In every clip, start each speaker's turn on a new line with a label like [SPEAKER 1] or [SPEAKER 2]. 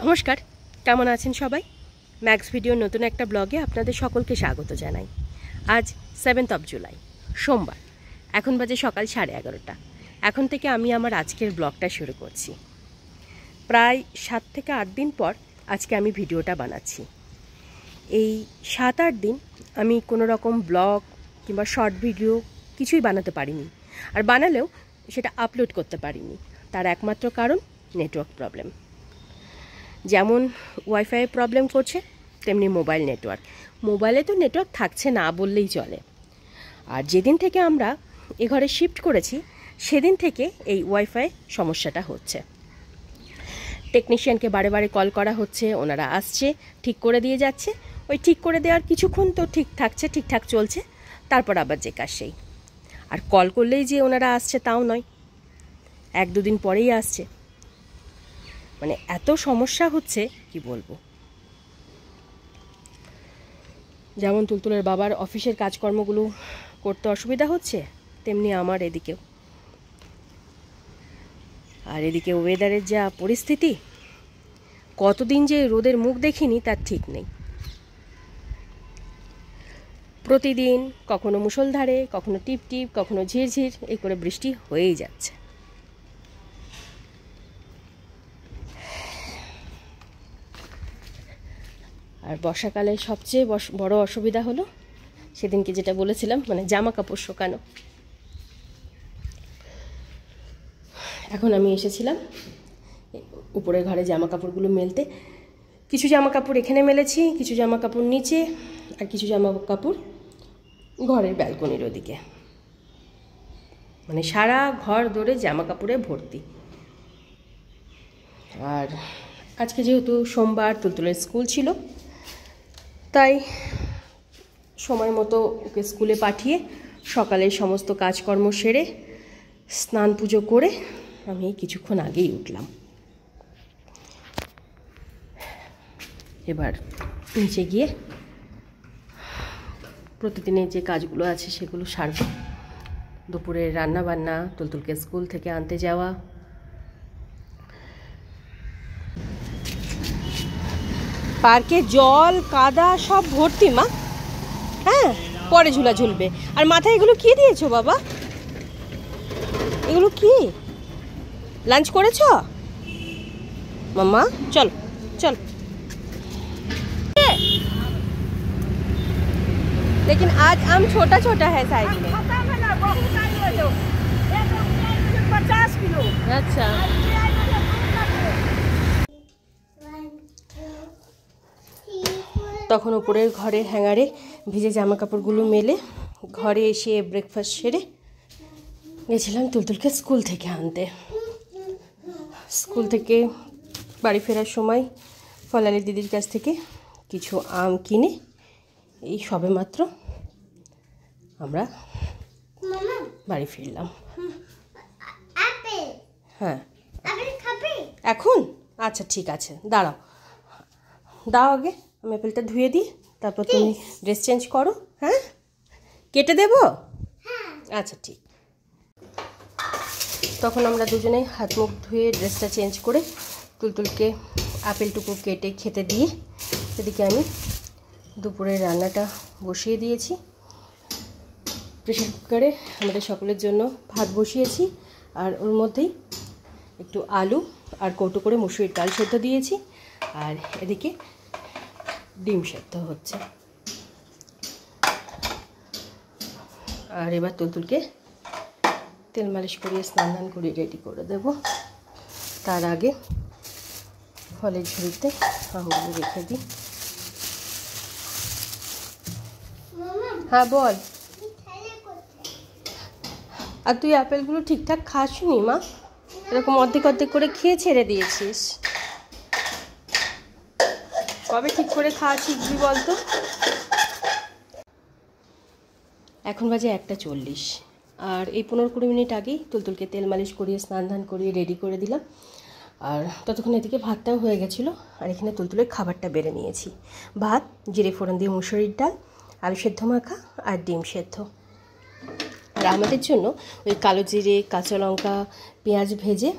[SPEAKER 1] নমস্কার, কেমন আছেন সবাই? ম্যাক্স ভিডিওর নতুন একটা ব্লগে আপনাদের সকলকে স্বাগত জানাই। আজ 7 জুলাই সোমবার, এখন বাজে সকাল 11:30। এখন থেকে আমি আমার আজকের ব্লগটা শুরু করছি। প্রায় 7 থেকে 8 দিন পর আজকে আমি ভিডিওটা বানাচ্ছি। এই 7-8 দিন আমি কোনো রকম ব্লগ কিংবা শর্ট ভিডিও কিছুই বানাতে পারিনি, আর বানালেও সেটা আপলোড করতে পারিনি। তার একমাত্র কারণ নেটওয়ার্ক প্রবলেম। যেমন ওয়াইফাই প্রবলেম করছে, তেমনি মোবাইল নেটওয়ার্ক। মোবাইলে তো নেটওয়ার্ক থাকছে না বললেই চলে। আর যেদিন থেকে আমরা এ ঘরে শিফট করেছি সেদিন থেকে এই ওয়াইফাই সমস্যাটা হচ্ছে। টেকনিশিয়ানকে বারে বারে কল করা হচ্ছে, ওনারা আসছে, ঠিক করে দিয়ে যাচ্ছে। ওই ঠিক করে দেওয়ার কিছুক্ষণ তো ঠিক থাকছে, ঠিকঠাক চলছে, তারপর আবার যে কাজ সেই। আর কল করলেই যে ওনারা আসছে তাও নয়, 1-2 দিন পরেই আসছে। মানে এত সমস্যা হচ্ছে কি বলবো। যেমন তুলতুলের বাবার অফিসের কাজকর্মগুলো করতে অসুবিধা হচ্ছে, তেমনি আমার এদিকেও। আর এদিকে ওয়েদারের যা পরিস্থিতি, কতদিন যে রোদের মুখ দেখিনি তার ঠিক নেই। প্রতিদিন কখনো মুষলধারে, কখনো টিপ টিপ, কখনো ঝিরঝির এই করে বৃষ্টি হয়েই যাচ্ছে। আর বর্ষাকালে সবচেয়ে বড় অসুবিধা হলো সেদিনকে যেটা বলেছিলাম, মানে জামা কাপড় শুকানো। এখন আমি এসেছিলাম উপরের ঘরে জামা কাপড়গুলো মেলতে। কিছু জামা কাপড় এখানে মেলেছি, কিছু জামা কাপড় নিচে, আর কিছু জামা কাপড় ঘরের ব্যালকনির ওদিকে। মানে সারা ঘর ধরে জামা কাপড়ে ভর্তি। আর আজকে যেহেতু সোমবার, তুলতুলের স্কুল ছিল, তাই সময় মতো ওকে স্কুলে পাঠিয়ে সকালে সমস্ত কাজকর্ম সেরে স্নান পুজো করে আমি কিছুক্ষণ আগেই উঠলাম। এবার নিচে গিয়ে প্রতিদিনের যে কাজগুলো আছে সেগুলো সারব। দুপুরের রান্না বান্না, তুলতুলকে স্কুল থেকে আনতে যাওয়া। পার্কে জল কাদা সব ভর্তি মা। হ্যাঁ, পরে ঝুলা ঝুলবে। আর মাথায় এগুলো কি দিয়েছো বাবা? এগুলো কি? लंच করেছ মাম্মা? চল চল। लेकिन आज आम छोटा छोटा है साइज में। 50 किलो। अच्छा, তখন উপরের ঘরে হ্যাঙ্গারে ভিজে জামা কাপড়গুলো মেলে ঘরে এসে ব্রেকফাস্ট সেরে গেছিলাম তুলতুলকে স্কুল থেকে আনতে। স্কুল থেকে বাড়ি ফেরার সময় ফলালি দিদির কাছ থেকে কিছু আম কিনে এই সবে মাত্র আমরা বাড়ি ফিরলাম। হ্যাঁ, এখন? আচ্ছা ঠিক আছে, দাঁড়াও, দাও আগে আমি অ্যাপেলটা ধুয়ে দিই, তারপর তুমি ড্রেস চেঞ্জ করো। হ্যাঁ, কেটে দেবো? আচ্ছা ঠিক। তখন আমরা দুজনে হাত মুখ ধুয়ে ড্রেসটা চেঞ্জ করে তুলতুলকে আপেলটুকু কেটে খেতে দিয়ে এদিকে আমি দুপুরের রান্নাটা বসিয়ে দিয়েছি। প্রেশার কুকারে আমাদের সকলের জন্য ভাত বসিয়েছি, আর ওর মধ্যেই একটু আলু আর কৌটো করে মসুরির ডাল সেদ্ধ দিয়েছি, আর এদিকে ডিম সেদ্ধ হচ্ছে। আর এবার তুলতুলকে তেল মালিশ করিয়ে স্নান দান করিয়ে রেডি করে দেব। তার আগে ফলের ঝুড়িতে আমগুলো রেখে দিই। হ্যাঁ বল। আর তুই আপেলগুলো ঠিকঠাক খাসনি মা, এরকম অর্ধেক অর্ধেক করে খেয়ে ছেড়ে দিয়েছিস। কবে ঠিক করে খাওয়া শিখবি বলতো? এখন বাজে 1:40, আর এই 15-20 মিনিট আগেই তুলতুলকে তেল মালিশ করিয়ে স্নান ধান করিয়ে রেডি করে দিলাম। আর ততক্ষণ এদিকে ভাতটাও হয়ে গেছিলো, আর এখানে তুলতুলের খাবারটা বেড়ে নিয়েছি। ভাত, জিরে ফোড়ন দিয়ে মুসুরির ডাল, আলু সেদ্ধ মাখা আর ডিম সেদ্ধ। আর আমাদের জন্য ওই কালো জিরে, কাঁচা লঙ্কা, পেঁয়াজ ভেজে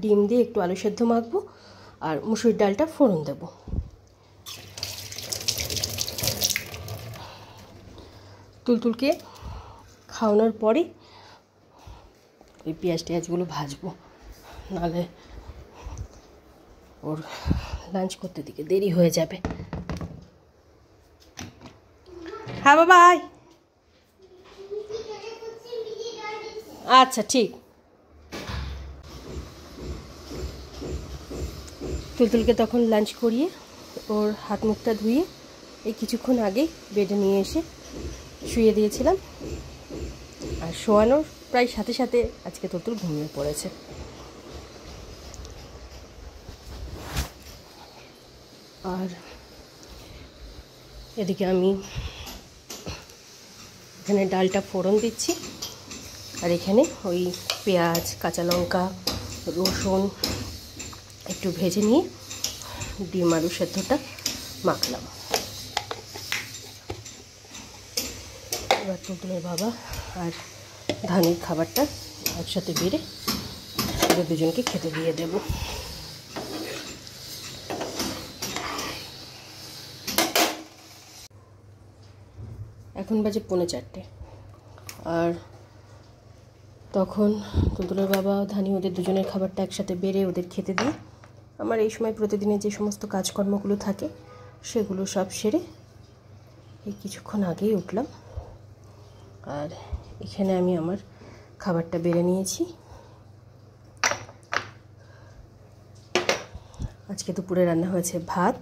[SPEAKER 1] ডিম দিয়ে একটু আলু সেদ্ধ মাখবো, আর মুসুরির ডালটা ফোড়ন দেব। তুলতুলকে খাওয়ানোর পরে ওই পেঁয়াজ টেয়াজগুলো ভাজবো, নাহলে ওর লাঞ্চ করতে দিকে দেরি হয়ে যাবে। হ্যাঁ বাবা আয়। আচ্ছা ঠিক। তুলতুলকে তখন লাঞ্চ করিয়ে ওর হাত মুখটা ধুয়ে এই কিছুক্ষণ আগে বেডে নিয়ে এসে শুয়ে দিয়েছিলাম। আর শোয়ানোর প্রায় সাথে সাথে আজকে তুলতুল ঘুমিয়ে পড়েছে। আর এদিকে আমি এখানে ডালটা ফোড়ন দিচ্ছি, আর এখানে ওই পেঁয়াজ, কাঁচা লঙ্কা, রসুন একটু ভেজে নিয়ে ডিম আলু সেদ্ধটা মাখলাম। এবার তুলতুলের বাবা আর ধানির খাবারটা একসাথে বেড়ে ওদের দুজনকে খেতে দিয়ে দেব। এখন বাজে 3:45, আর তখন তুলতুলের বাবা ধানি ওদের দুজনের খাবারটা একসাথে বেড়ে ওদের খেতে দিয়ে আমার এই সময় প্রতিদিনের যে সমস্ত কাজকর্মগুলো থাকে সেগুলো সব সেরে এই কিছুক্ষণ আগেই উঠলাম। আর এখানে আমি আমার খাবারটা বেড়ে নিয়েছি। আজকে দুপুরে রান্না হয়েছে ভাত,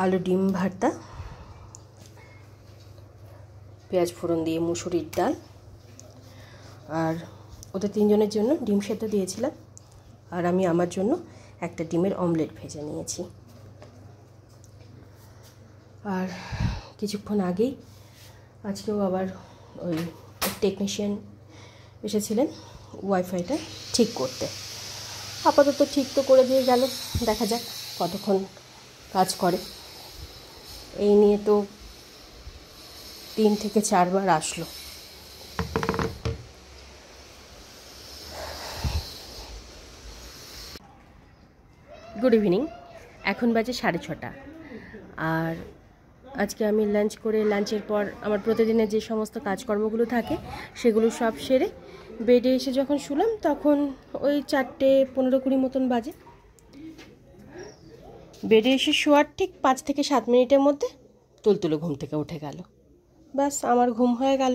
[SPEAKER 1] আলু ডিম ভর্তা, পেঁয়াজ ফোড়ন দিয়ে মুসুরির ডাল, আর ওদের তিনজনের জন্য ডিম সেদ্ধ দিয়েছিলাম, আর আমি আমার জন্য একটা ডিমের অমলেট ভেজে নিয়েছি। আর কিছুক্ষণ আগেই আজকেও আবার ওই টেকনিশিয়ান এসেছিলেন ওয়াইফাইটা ঠিক করতে। আপাতত ঠিক তো করে দিয়ে গেল, দেখা যাক কতক্ষণ কাজ করে। এই নিয়ে তো 3 থেকে 4 বার আসলো। গুড ইভিনিং, এখন বাজে 6:30। আর আজকে আমি লাঞ্চ করে লাঞ্চের পর আমার প্রতিদিনের যে সমস্ত কাজকর্মগুলো থাকে সেগুলো সব সেরে বেডে এসে যখন শুলাম তখন ওই 4:15-20 মতন বাজে। বেডে এসে শোয়ার ঠিক 5 থেকে 7 মিনিটের মধ্যে তুলতুলো ঘুম থেকে উঠে গেল। ব্যাস আমার ঘুম হয়ে গেল।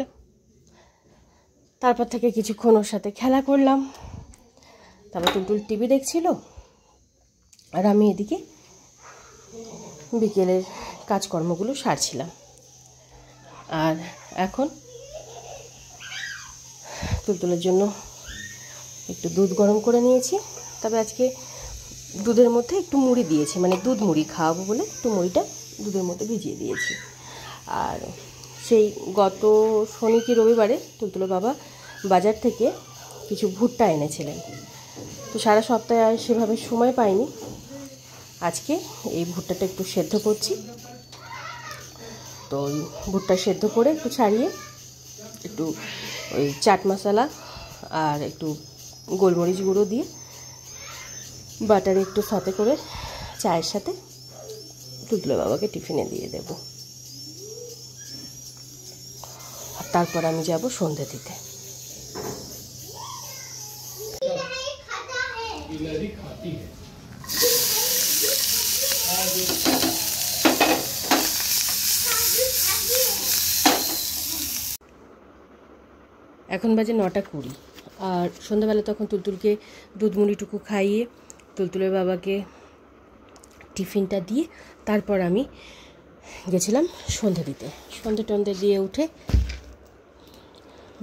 [SPEAKER 1] তারপর থেকে কিছুক্ষণ ওর সাথে খেলা করলাম, তারপর তুলতুল টিভি দেখছিল, আর আমি এদিকে বিকেলের কাজকর্মগুলো সারছিলাম। আর এখন তুলতুলের জন্য একটু দুধ গরম করে নিয়েছি। তবে আজকে দুধের মধ্যে একটু মুড়ি দিয়েছি, মানে দুধ মুড়ি খাওয়াবো বলে একটু মুড়িটা দুধের মধ্যে ভিজিয়ে দিয়েছি। আর সেই গত শনি কি রবিবারে তুলতুলের বাবা বাজার থেকে কিছু ভুট্টা এনেছিলেন, তো সারা সপ্তাহে আর সেভাবে সময় পাইনি। আজকে এই ভুট্টাটা একটু সেদ্ধ করছি। তো ওই ভুট্টা সেদ্ধ করে একটু ছাড়িয়ে একটু ওই চাট মশলা আর একটু গোলমরিচ গুঁড়ো দিয়ে বাটারে একটু সাথে করে চায়ের সাথে তুলতুলের বাবাকে টিফিনে দিয়ে দেব। আর তারপর আমি যাব সন্ধে দিতে। এখন বাজে 9:20, আর সন্ধ্যাবেলা তখন তুলতুলকে দুধ মুড়িটুকু খাইয়ে তুলতুলের বাবাকে টিফিনটা দিয়ে তারপর আমি গেছিলাম সন্ধে দিতে। সন্ধে টন্ধে দিয়ে উঠে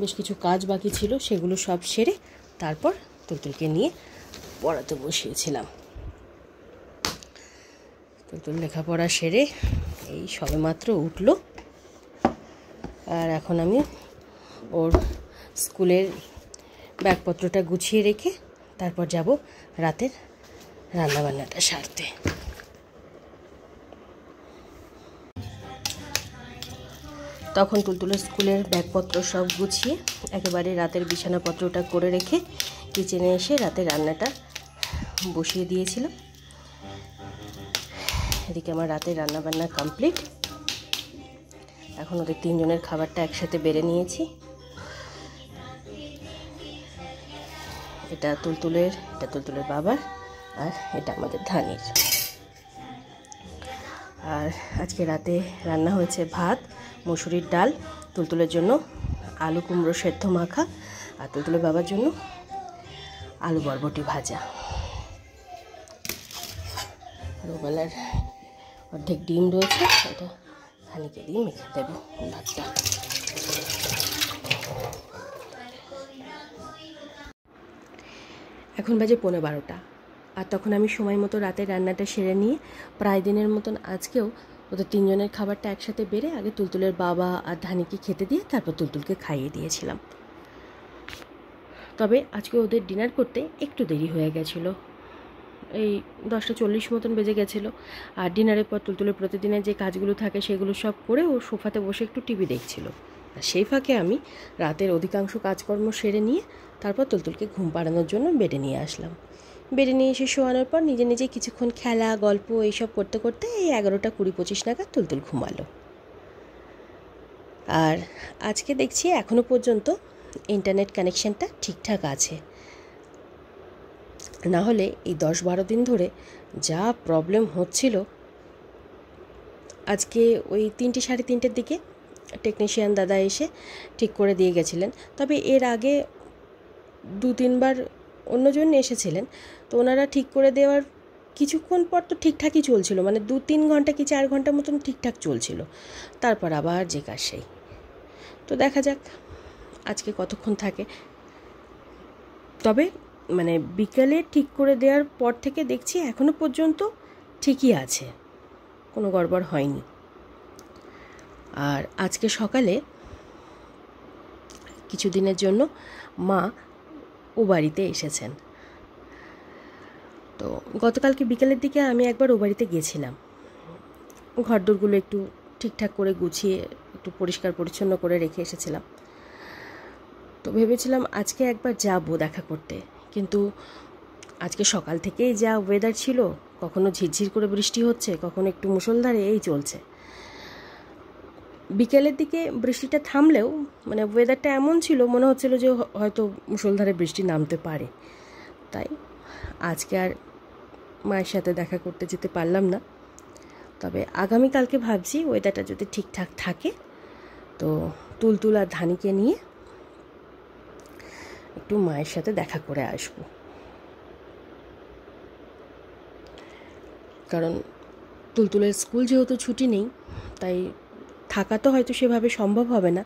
[SPEAKER 1] বেশ কিছু কাজ বাকি ছিল, সেগুলো সব সেরে তারপর তুলতুলকে নিয়ে পড়াতে বসিয়েছিলাম। তুলতুল লেখাপড়া সেরে এই সবেমাত্র উঠলো। আর এখন আমি ওর স্কুলের ব্যাগপত্রটা গুছিয়ে রেখে তারপর যাব রাতের রান্নাবান্নাটা সারতে। তখন তুলতুলের স্কুলের ব্যাগপত্র সব গুছিয়ে একেবারে রাতের বিছানাপত্রটা করে রেখে কিচেনে এসে রাতের রান্নাটা বসিয়ে দিয়েছিলাম। এদিকে আমার রাতের রান্নাবান্না কমপ্লিট। এখন ওদের তিনজনের খাবারটা একসাথে বেড়ে নিয়েছি। এটা তুলতুলের, এটা তুলতুলের বাবার, আর এটা আমাদের ধানির। আর আজকে রাতে রান্না হয়েছে ভাত, মসুরির ডাল, তুলতুলের জন্য আলু কুমড়ো সেদ্ধ মাখা, আর তুলতুলের বাবার জন্য আলু বরবটি ভাজা। আর ওবেলার অর্ধেক ডিম রয়েছে, এটা খানিকে দিয়ে মেখে দেবো ভাতটা। এখন বাজে 11:15, আর তখন আমি সময় মতো রাতে রান্নাটা সেরে নিয়ে প্রায় দিনের মতন আজকেও ওদের তিনজনের খাবারটা একসাথে বেড়ে আগে তুলতুলের বাবা আর ধানিকে খেতে দিয়ে তারপর তুলতুলকে খাইয়ে দিয়েছিলাম। তবে আজকে ওদের ডিনার করতে একটু দেরি হয়ে গেছিলো, এই 10:40 মতন বেজে গেছিলো। আর ডিনারের পর তুলতুলের প্রতিদিনের যে কাজগুলো থাকে সেগুলো সব করে ও সোফাতে বসে একটু টিভি দেখছিল। আর সেই ফাঁকে আমি রাতের অধিকাংশ কাজকর্ম সেরে নিয়ে তারপর তুলতুলকে ঘুম পাড়ানোর জন্য বেডে নিয়ে আসলাম। বেডে নিয়ে এসে শোয়ানোর পর নিজে নিজে কিছুক্ষণ খেলা গল্প এইসব করতে করতে এই 11:20-25 নাগাদ তুলতুল ঘুমালো। আর আজকে দেখছি এখনও পর্যন্ত ইন্টারনেট কানেকশানটা ঠিকঠাক আছে, না হলে এই 10-12 দিন ধরে যা প্রবলেম হচ্ছিল। আজকে ওই 3-3:30 দিকে টেকনিশিয়ান দাদা এসে ঠিক করে দিয়ে গেছিলেন। তবে এর আগে 2-3 বার অন্যজন এসেছিলেন, তো ওনারা ঠিক করে দেওয়ার কিছুক্ষণ পর তো ঠিকঠাকই চলছিল, মানে 2-3 ঘন্টা কি 4 ঘন্টা মতন ঠিকঠাক চলছিল, তারপর আবার যে কাজ সেই। তো দেখা যাক আজকে কতক্ষণ থাকে। তবে মানে বিকেলে ঠিক করে দেওয়ার পর থেকে দেখছি এখনও পর্যন্ত ঠিকই আছে, কোনো গড়বড় হয়নি। আর আজকে সকালে কিছুদিনের জন্য মা ও বাড়িতে এসেছেন। তো গতকালকে বিকেলের দিকে আমি একবার ও বাড়িতে গেছিলাম, ঘরদোরগুলো একটু ঠিকঠাক করে গুছিয়ে একটু পরিষ্কার পরিচ্ছন্ন করে রেখে এসেছিলাম। তো ভেবেছিলাম আজকে একবার যাব দেখা করতে, কিন্তু আজকে সকাল থেকেই যা ওয়েদার ছিল, কখনো ঝিরঝির করে বৃষ্টি হচ্ছে, কখনো একটু মুষলধারে, এই চলছে। বিকেলের দিকে বৃষ্টিটা থামলেও মানে ওয়েদারটা এমন ছিল মনে হচ্ছিল যে হয়তো মুষলধারে বৃষ্টি নামতে পারে। তাই আজকে আর মায়ের সাথে দেখা করতে যেতে পারলাম না। তবে আগামীকালকে ভাবছি ওয়েদারটা যদি ঠিকঠাক থাকে তো তুলতুল আর ধানিকে নিয়ে একটু মায়ের সাথে দেখা করে আসব। কারণ তুলতুলের স্কুল যেহেতু ছুটি নেই, তাই থাকা তো হয়তো সেভাবে সম্ভব হবে না।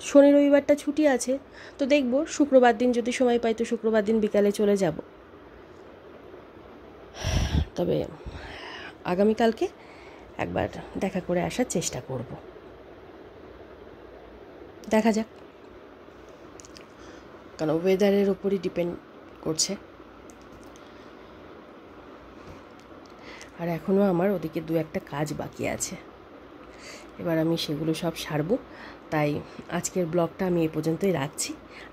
[SPEAKER 1] শনি রবিবারটা ছুটি আছে, তো দেখব শুক্রবার দিন যদি সময় পাই তো শুক্রবার দিন বিকালে চলে যাব। তবে আগামীকালকে একবার দেখা করে আসার চেষ্টা করব, দেখা যাক। কারণ ওয়েদারের ওপরই ডিপেন্ড করছে। আর এখনও আমার ওদিকে 2-1টা কাজ বাকি আছে, এবার আমি সেগুলো সব সারবো। তাই আজকের ব্লগটা আমি এ পর্যন্তই রাখছি।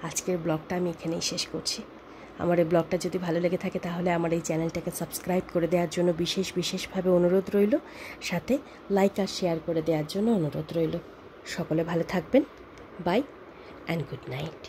[SPEAKER 1] আজকের ব্লগটা আমি এখানেই শেষ করছি। আমার এই ব্লগটা যদি ভালো লেগে থাকে তাহলে আমার এই চ্যানেলটাকে সাবস্ক্রাইব করে দেওয়ার জন্য বিশেষভাবে অনুরোধ রইল, সাথে লাইক আর শেয়ার করে দেওয়ার জন্য অনুরোধ রইল। সকলে ভালো থাকবেন। Bye and good night.